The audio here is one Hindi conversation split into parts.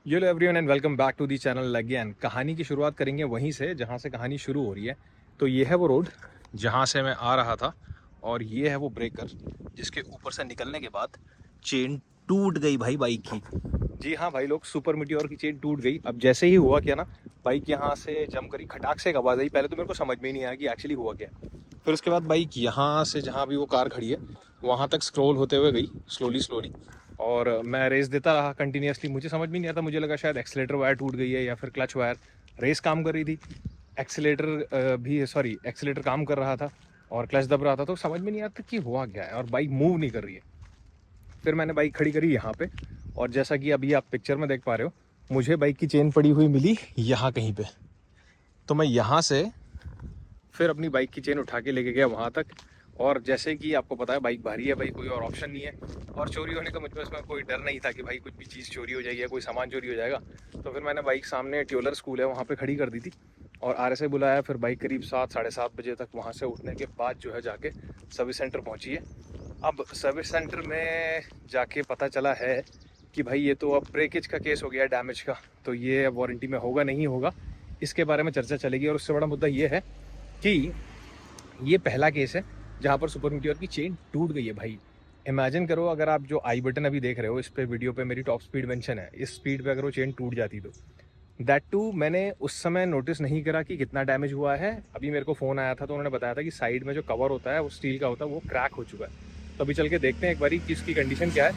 Hello everyone and welcome back to the channel again. कहानी की शुरुआत करेंगे वहीं से जहाँ से कहानी शुरू हो रही है। तो ये है वो रोड जहाँ से मैं आ रहा था और ये है वो ब्रेकर जिसके ऊपर से निकलने के बाद चेन टूट गई भाई बाइक की। जी हाँ भाई लोग, सुपर मीटियोर की चेन टूट गई। अब जैसे ही हुआ क्या ना, बाइक यहाँ से जम करी, खटाक से एक आवाज़ आई। पहले तो मेरे को समझ में ही नहीं आया कि एक्चुअली हुआ क्या। फिर उसके बाद बाइक यहाँ से जहाँ भी वो कार खड़ी है वहाँ तक स्क्रॉल होते हुए गई स्लोली स्लोली, और मैं रेस देता रहा कंटिन्यूसली। मुझे समझ में नहीं आता, मुझे लगा शायद एक्सीलेटर वायर टूट गई है या फिर क्लच वायर। रेस काम कर रही थी, एक्सीलेटर काम कर रहा था और क्लच दब रहा था, तो समझ में नहीं आता कि हुआ क्या है, और बाइक मूव नहीं कर रही है। फिर मैंने बाइक खड़ी करी यहाँ पे, और जैसा कि अभी आप पिक्चर में देख पा रहे हो, मुझे बाइक की चेन पड़ी हुई मिली यहाँ कहीं पे। तो मैं यहाँ से फिर अपनी बाइक की चेन उठा के लेके गया वहाँ तक। और जैसे कि आपको पता है बाइक भारी है भाई, कोई और ऑप्शन नहीं है, और चोरी होने का मुझे इसमें कोई डर नहीं था कि भाई कुछ भी चीज़ चोरी हो जाएगी या कोई सामान चोरी हो जाएगा। तो फिर मैंने बाइक सामने ट्यूलर स्कूल है वहाँ पे खड़ी कर दी थी और RSA बुलाया। फिर बाइक करीब 7 साढ़े 7 बजे तक वहाँ से उठने के बाद जो है जाके सर्विस सेंटर पहुँची है। अब सर्विस सेंटर में जाके पता चला है कि भाई ये तो अब ब्रेकेज का केस हो गया, डैमेज का, तो ये अब वारंटी में होगा नहीं होगा, इसके बारे में चर्चा चलेगी। और उससे बड़ा मुद्दा ये है कि ये पहला केस है जहाँ पर सुपर मीटियोर की चेन टूट गई है भाई। इमेजिन करो, अगर आप जो आई बटन अभी देख रहे हो, इस पे वीडियो पे मेरी टॉप स्पीड मेंशन है, इस स्पीड पे अगर वो चेन टूट जाती तो दैट टू मैंने उस समय नोटिस नहीं करा कि कितना डैमेज हुआ है। अभी मेरे को फ़ोन आया था तो उन्होंने बताया था कि साइड में जो कवर होता है वो स्टील का होता है, वो क्रैक हो चुका है। तो अभी चल के देखते हैं एक बारी कि इसकी कंडीशन क्या है।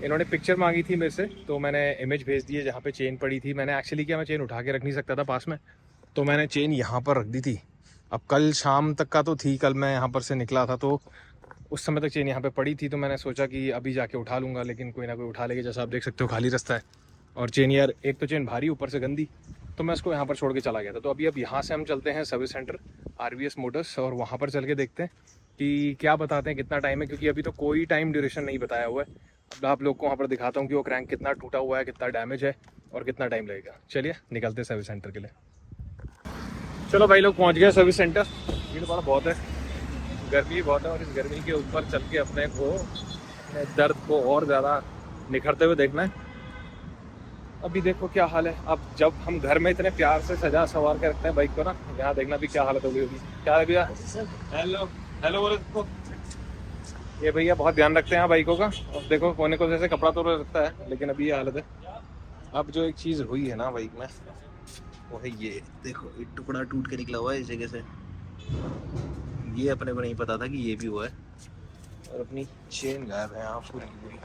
इन्होंने पिक्चर मांगी थी मेरे से, तो मैंने इमेज भेज दी है जहाँ पे चेन पड़ी थी। मैंने एक्चुअली क्या, मैं चेन उठा के रख नहीं सकता था पास में, तो मैंने चेन यहाँ पर रख दी थी। अब कल शाम तक का तो थी, कल मैं यहाँ पर से निकला था तो उस समय तक चेन यहाँ पे पड़ी थी, तो मैंने सोचा कि अभी जाके उठा लूँगा, लेकिन कोई ना कोई उठा लेगा। जैसा आप देख सकते हो खाली रास्ता है और चेन यार, एक तो चेन भारी ऊपर से गंदी, तो मैं इसको यहाँ पर छोड़ के चला गया था। तो अभी अब यहाँ से हम चलते हैं सर्विस सेंटर RVS मोटर्स, और वहाँ पर चल के देखते हैं कि क्या बताते हैं कितना टाइम है, क्योंकि अभी तो कोई टाइम ड्यूरेशन नहीं बताया हुआ है। अब आप लोग को वहाँ पर दिखाता हूँ कि वो क्रैंक कितना टूटा हुआ है, कितना डैमेज है और कितना टाइम लगेगा। चलिए निकलते हैं सर्विस सेंटर के लिए। चलो भाई लोग पहुँच गए सर्विस सेंटर। भीड़ भाड़ बहुत है, गर्मी बहुत है, और इस गर्मी के ऊपर चल के अपने दर्द को और ज़्यादा निखरते हुए देखना है। अभी देखो क्या हाल है। अब जब हम घर में इतने प्यार से सजा सवार के रखते हैं बाइक को ना, यहाँ देखना भी क्या हालत हो गई होगी। क्या है भैया? हेलो हेलो बोलो देखो। ये भैया बहुत ध्यान रखते हैं बाइकों का, और देखो कोने को जैसे कपड़ा तो रखता है, लेकिन अभी ये हालत है। अब जो एक चीज़ हुई है ना बाइक में, वो है ये देखो, एक टुकड़ा टूट के निकला हुआ है इस जगह से। ये अपने को नहीं पता था कि ये भी हुआ है, और अपनी चेन गायब है यहाँ पूरी की पूरी।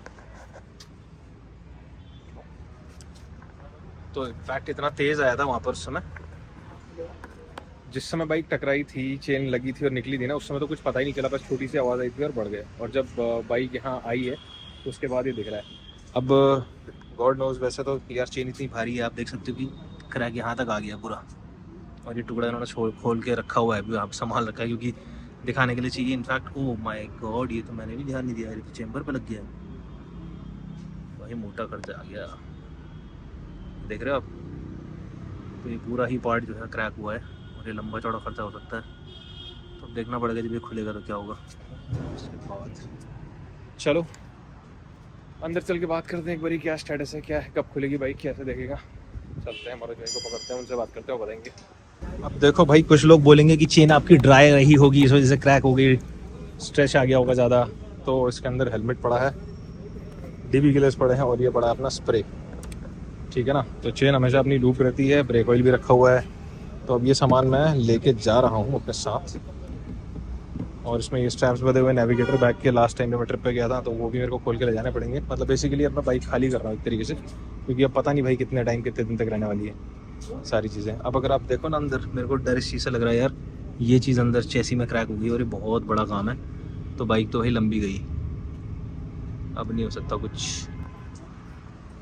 तो इनफैक्ट इतना तेज आया था वहाँ पर उस समय, जिस समय बाइक टकराई थी, चेन लगी थी और निकली थी ना, उस समय तो कुछ पता ही नहीं चला, बस छोटी सी आवाज़ आई थी और बढ़ गए। और जब बाइक यहाँ आई है तो उसके बाद ये दिख रहा है। अब गॉड नोज, वैसे तो यार चेन इतनी भारी है, आप देख सकते हो कि क्रैक यहाँ तक आ गया पूरा, और ये टुकड़ा इन्होंने खोल के रखा हुआ है, अभी आप संभाल रखा है क्योंकि दिखाने के लिए चाहिए। इनफैक्ट ओ माय गॉड, ये तो मैंने भी ध्यान नहीं दिया, ये तो चेम्बर पे लग गया भाई, मोटा खर्चा आ गया। देख रहे हो आप, तो ये पूरा ही पार्ट जो है क्रैक हुआ है, और ये लंबा चौड़ा खर्चा हो सकता है। तो देखना पड़ेगा जब ये खुलेगा तो क्या होगा उसके बाद। चलो अंदर चल के बात करते हैं एक बारी, क्या स्टेटस है, क्या है, कब खुलेगी बाइक, कैसे देखेगा। चलते हैं, मनोज भाई को पकड़ते हैं, उनसे बात करते हैं, बताएंगे। अब देखो भाई, कुछ लोग बोलेंगे कि चेन आपकी ड्राई रही होगी, इस वजह से क्रैक हो गई, स्ट्रेच आ गया होगा ज़्यादा। तो इसके अंदर हेलमेट पड़ा है, DB गिलेस पड़े हैं, और ये पड़ा है अपना स्प्रे, ठीक है ना। तो चेन हमेशा अपनी लूप रहती है, ब्रेक ऑयल भी रखा हुआ है। तो अब ये सामान मैं लेके जा रहा हूँ अपने साथ, और इसमें ये स्ट्रैप्स बंधे हुए नेविगेटर बैग के। लास्ट टाइम जब मैं ट्रिप पे गया था तो वो भी मेरे को खोल के ले जाने पड़ेंगे। मतलब बेसिकली अब मैं बाइक खाली कर रहा हूँ एक तरीके से, क्योंकि अब पता नहीं भाई कितने टाइम कितने दिन तक रहने वाली है सारी चीज़ें। अब अगर आप देखो ना अंदर, मेरे को डर इस चीज़ से लग रहा है यार, ये चीज़ अंदर चेसी में क्रैक हो गई और ये बहुत बड़ा काम है, तो बाइक तो भाई लंबी गई, अब नहीं हो सकता कुछ।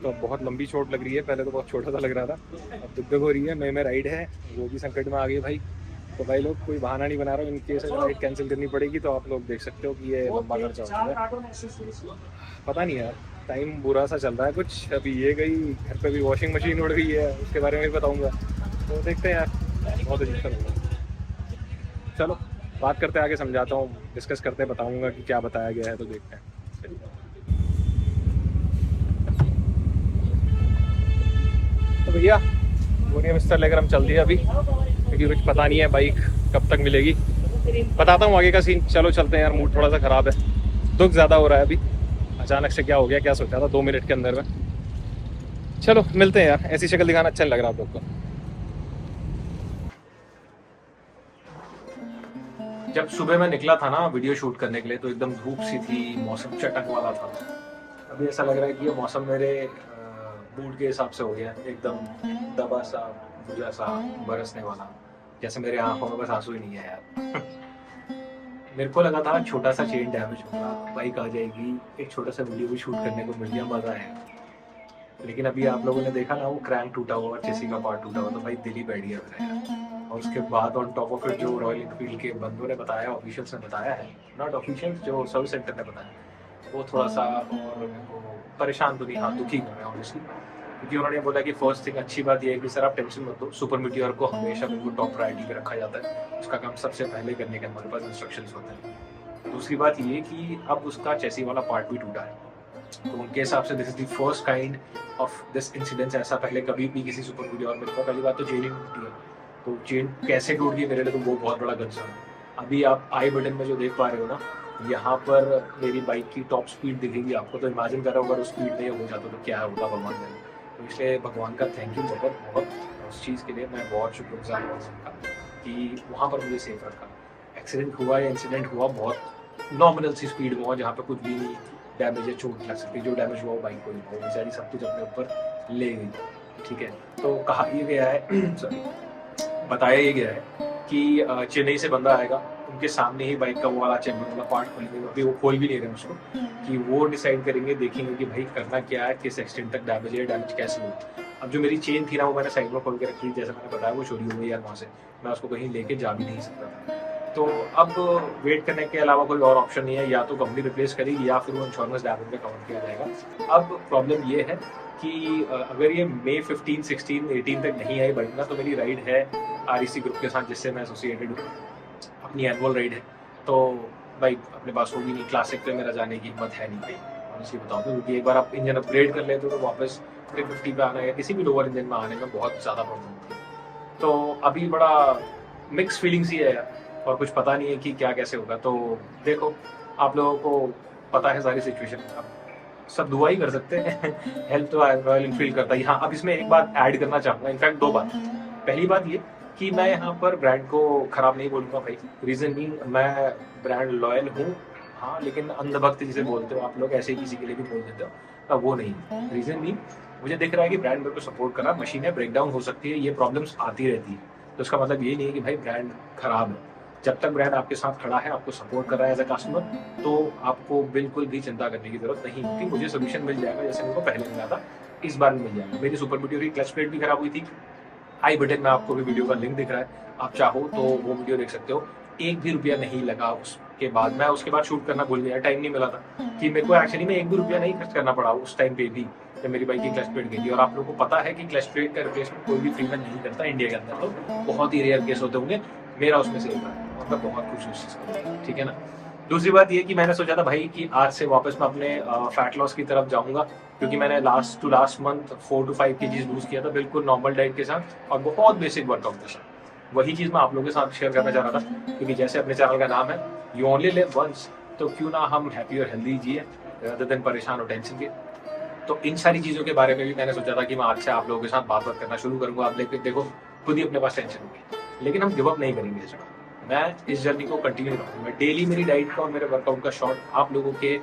तो अब बहुत लंबी चोट लग रही है, पहले तो बहुत छोटा सा लग रहा था, अब दुग दुग हो रही है। मैं राइड है वो भी संकट में आ गई भाई। तो भाई लोग, कोई बहाना नहीं बना रहा हूँ, इन केस अगर राइड कैंसिल करनी पड़ेगी तो आप लोग देख सकते हो कि ये लंबा खर्चा होता है। पता नहीं यार, टाइम बुरा सा चल रहा है कुछ। अभी ये गई, घर पे भी वॉशिंग मशीन उड़ गई है, उसके बारे में भी बताऊँगा। तो देखते हैं यार, बहुत अजीब होगा। चलो बात करते आगे, समझाता हूँ, डिस्कस करते, बताऊँगा कि क्या बताया गया है, तो देखते हैं। भैया बोरिया बिस्तर लेकर हम चल दिए अभी, क्योंकि कुछ पता नहीं है बाइक कब तक मिलेगी। बताता हूँ आगे का सीन। चलो चलते हैं यार, मूड थोड़ा सा ख़राब है, दुख ज़्यादा हो रहा है अभी। अचानक से क्या हो गया, क्या सोचा था 2 मिनट के अंदर में। चलो मिलते हैं यार, ऐसी शक्ल दिखाना अच्छा नहीं लग रहा आप लोग को। जब सुबह मैं निकला था ना वीडियो शूट करने के लिए तो एकदम धूप सी थी, मौसम चटक वाला था। अभी ऐसा लग रहा है कि ये मौसम मेरे मूड के हिसाब से हो गया है, एकदम दबा सा, बुझा सा, बरसने वाला, जैसे मेरे आंखों में बस आंसू ही नहीं है यार। मेरे को लगा था छोटा सा चेन डैमेज होगा, बाइक आ जाएगी, एक छोटा सा वीडियो भी शूट करने को मिल गया, मजा आएगा। लेकिन अभी आप लोगों ने देखा ना, वो क्रैंक टूटा हुआ, चेसी का पार्ट टूटा हुआ, तो भाई दिल ही बैठ गया मेरा यार। और उसके बाद ऑन टॉप ऑफ इट जो रॉयल एनफील्ड के बंदों ने बताया, ऑफिशियल्स ने बताया है, नॉट ऑफिशियल्स, जो सर्विस सेंटर ने बताया, वो थोड़ा सा और मेरे को परेशान तो नहीं, हाँ दुखी कर रहे हैं ऑनेस्टली। क्योंकि उन्होंने बोला कि फर्स्ट थिंग अच्छी बात यह है कि सर आप टेंशन मत लो, सुपर मीटियोर को हमेशा बिल्कुल टॉप प्रायोरिटी पे रखा जाता है, उसका काम सबसे पहले करने के हमारे पास इंस्ट्रक्शंस होते हैं। दूसरी बात ये कि अब उसका चेसी वाला पार्ट भी टूटा है, तो उनके हिसाब से this is the first kind of this incidence. ऐसा पहले कभी भी किसी सुपर मीडिया में पहली बात तो चेन ही टूटी है, तो चेन कैसे टूट गई मेरे लिए तो वो बहुत बड़ा कंसर्न है। अभी आप आई बटन में जो देख पा रहे हो ना, यहाँ पर मेरी बाइक की टॉप स्पीड दिखेगी आपको, तो इमेजिन करो अगर उस स्पीड में हो जाता तो क्या होता भगवान ने। तो इसलिए भगवान का थैंक यू बहुत बहुत, उस चीज़ के लिए मैं बहुत शुक्रगुजार हूँ उसका कि वहाँ पर मुझे सेफ रखा। एक्सीडेंट हुआ या इंसिडेंट हुआ बहुत नॉमिनल सी स्पीड में हुआ, जहाँ पे कुछ भी नहीं डैमेज है, चोट लग सकती है, जो डैमेज हुआ वो बाइक को ही हुआ, बेचारी सब कुछ अपने ऊपर ले गई। ठीक है, तो कहा ये गया है सॉरी, बताया ये गया है कि चेन्नई से बंदा आएगा, उनके सामने ही बाइक का वो वाला चैम्बर वाला पार्ट खोलेंगे, अभी वो खोल भी नहीं रहे उसको, कि वो डिसाइड करेंगे, देखेंगे कि भाई करना क्या है, किस एक्सटेंट तक डैमेज है, डैमेज कैसे हो। अब जो मेरी चेन थी ना, वो मैंने साइड में खोल के रखी, जैसे मैंने बताया वो चोरी हो गई यार वहाँ से, मैं उसको कहीं लेके जा भी नहीं सकता था। तो अब वेट करने के अलावा कोई और ऑप्शन नहीं है, या तो कंपनी रिप्लेस करेगी या फिर वो इंश्योरेंस डैमेज में कवर किया जाएगा। अब प्रॉब्लम ये है कि अगर ये मई 15, 16, 18 तक नहीं आई बाइक ना, तो मेरी राइड है REC ग्रुप के साथ जिससे मैं एसोसिएटेड हूँ, अपनी एनुअल राइड है, तो बाइक अपने पास होगी नहीं। क्लासिक पे मेरा जाने की हिम्मत है नहीं भाई, ऑनेस्टली बताऊँ तो, क्योंकि एक बार आप इंजन अपग्रेड कर लेते हो तो वापस 350 पे आना या किसी भी लोअर इंजन में आने में बहुत ज़्यादा प्रॉब्लम होती है। तो अभी बड़ा मिक्स फीलिंग्स ही है यार, और कुछ पता नहीं है कि क्या कैसे होगा। तो देखो, आप लोगों को पता है सारी सिचुएशन, अब सब दुआ ही कर सकते हैं। हेल्प तो रॉयल एनफील्ड करता है। हाँ, अब इसमें एक बात ऐड करना चाहूँगा, इनफैक्ट 2 बात। पहली बात ये कि मैं यहाँ पर ब्रांड को खराब नहीं बोलूँगा भाई, रीज़न बीइंग मैं ब्रांड लॉयल हूँ, हाँ, लेकिन अंधभक्त जिसे बोलते हो आप लोग, ऐसे ही किसी के लिए भी बोल देते हो, वो नहीं। रीज़न बीइंग मुझे दिख रहा है कि ब्रांड मेरे को सपोर्ट कर रहा है, मशीनें ब्रेकडाउन हो सकती है, ये प्रॉब्लम्स आती रहती है, तो इसका मतलब ये नहीं है कि भाई ब्रांड खराब है। जब तक ब्रांड आपके साथ खड़ा है, आपको सपोर्ट कर रहा है एज अ कस्टमर, तो आपको बिल्कुल भी चिंता करने की जरूरत नहीं होती। मुझे सोल्यूशन मिल जाएगा, जैसे मेरे को पहले मिला था, इस बार मिल जाएगा। मेरी सुपर मीटियोर की क्लच प्लेट भी खराब हुई थी, आई बटन में आपको भी वीडियो का लिंक दिख रहा है, आप चाहो तो वो वीडियो देख सकते हो। 1 भी रुपया नहीं लगा उसके बाद, मैं उसके बाद शूट करना भूल गया, टाइम नहीं मिला था, कि मेरे को एक्चुअली में 1 भी रुपया नहीं खर्च करना पड़ा उस टाइम पे भी, जब मेरी बाइक की क्लच प्लेट गई थी। और आप लोगों को पता है कि क्लच प्लेट का रिप्लेसमेंट कोई भी फ्री में नहीं करता इंडिया के अंदर, तो बहुत ही रेयर केस होते होंगे, मेरा उसमें से एक है, मतलब बहुत खुश उस चीज़ का, ठीक है ना। दूसरी बात ये कि मैंने सोचा था भाई कि आज से वापस मैं अपने फैट लॉस की तरफ जाऊंगा, क्योंकि मैंने last month 4 to 5 kg lose किया था, बिल्कुल नॉर्मल डाइट के साथ और बहुत बेसिक वर्कआउट के साथ। वही चीज़ मैं आप लोगों के साथ शेयर करना चाह रहा था, क्योंकि जैसे अपने चैनल का नाम है यू ओनली लिव वंस, तो क्यों ना हम हैप्पी और हेल्दी जिए rather than परेशान और टेंशन के। तो इन सारी चीज़ों के बारे में भी मैंने सोचा था कि मैं आज से आप लोगों के साथ बात करना शुरू करूँगा। आप लेकिन देखो, खुद ही अपने पास टेंशन होगी, लेकिन हम गिव अप नहीं करेंगे इस बार। मैं इस जर्नी को कंटिन्यू करूँगा, मैं डेली मेरी डाइट का और मेरे वर्कआउट का शॉर्ट आप लोगों के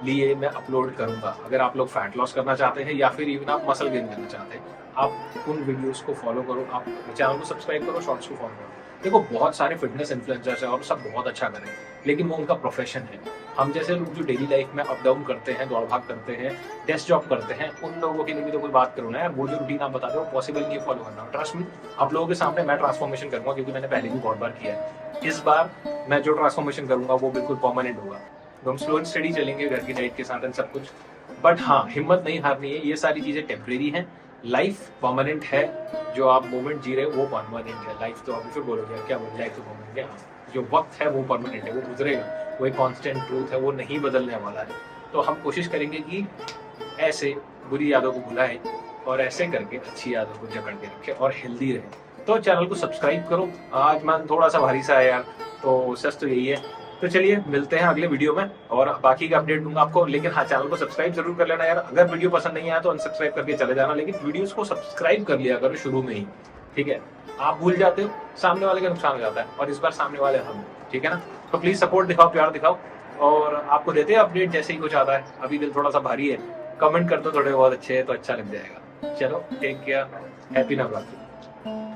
लिए मैं अपलोड करूँगा। अगर आप लोग फैट लॉस करना चाहते हैं या फिर इवन आप मसल गेन करना चाहते हैं, आप उन वीडियोस को फॉलो करो, आप चैनल को सब्सक्राइब करो, शॉर्ट्स को फॉलो करो। देखो, बहुत सारे फिटनेस इन्फ्लुएंसर्स हैं और सब बहुत अच्छा करें, लेकिन वो उनका प्रोफेशन है। हम जैसे लोग जो डेली लाइफ में अप डाउन करते हैं, दौड़ भाग करते हैं, डेस्क जॉब करते हैं, उन लोगों के लिए भी तो कोई बात करो ना यार। वो जो रूटीन आप बता रहे हो पॉसिबल नहीं है फॉलो करना। ट्रस्ट मी, आप लोगों के सामने मैं ट्रांसफॉर्मेशन करूंगा, क्योंकि मैंने पहले भी बहुत बार किया है। इस बार मैं जो ट्रांसफॉर्मेशन करूंगा वो बिल्कुल परमानेंट होगा। तो हम स्लो एंड स्टडी चलेंगे घर की डाइट के साथ सब कुछ, बट हाँ, हिम्मत नहीं हारनी है। ये सारी चीजें टेम्परेरी हैं, लाइफ परमानेंट है। जो आप मोमेंट जी रहे हो वो परमानेंट है। लाइफ तो अभी फिर बोलोगे क्या बोल, लाइफ तो परमानेंट है, जो वक्त है वो परमानेंट है, वो गुजरेगा, वो एक कांस्टेंट ट्रूथ है, वो नहीं बदलने वाला है। तो हम कोशिश करेंगे कि ऐसे बुरी यादों को भुलाएं और ऐसे करके अच्छी आदतों को जकड़ के रखे और हेल्दी रहे। तो चैनल को सब्सक्राइब करो। आज मन थोड़ा सा भारी सा है यार, तो सच तो यही है। तो चलिए मिलते हैं अगले वीडियो में और बाकी का अपडेट दूंगा आपको। लेकिन हाँ, चैनल को सब्सक्राइब जरूर कर लेना यार। अगर वीडियो पसंद नहीं आया तो अनसब्सक्राइब करके चले जाना, लेकिन वीडियोस को सब्सक्राइब कर लिया करो शुरू में ही, ठीक है। आप भूल जाते हो, सामने वाले का नुकसान हो जाता है, और इस बार सामने वाले हम, ठीक है ना। तो प्लीज सपोर्ट दिखाओ, प्यार दिखाओ, और आपको देते हैं अपडेट जैसे ही कुछ आता है। अभी दिल थोड़ा सा भारी है, कमेंट कर दो थोड़े बहुत अच्छे है तो अच्छा लग जाएगा। चलो टेक केयर, हैप्पी नवरात्रि।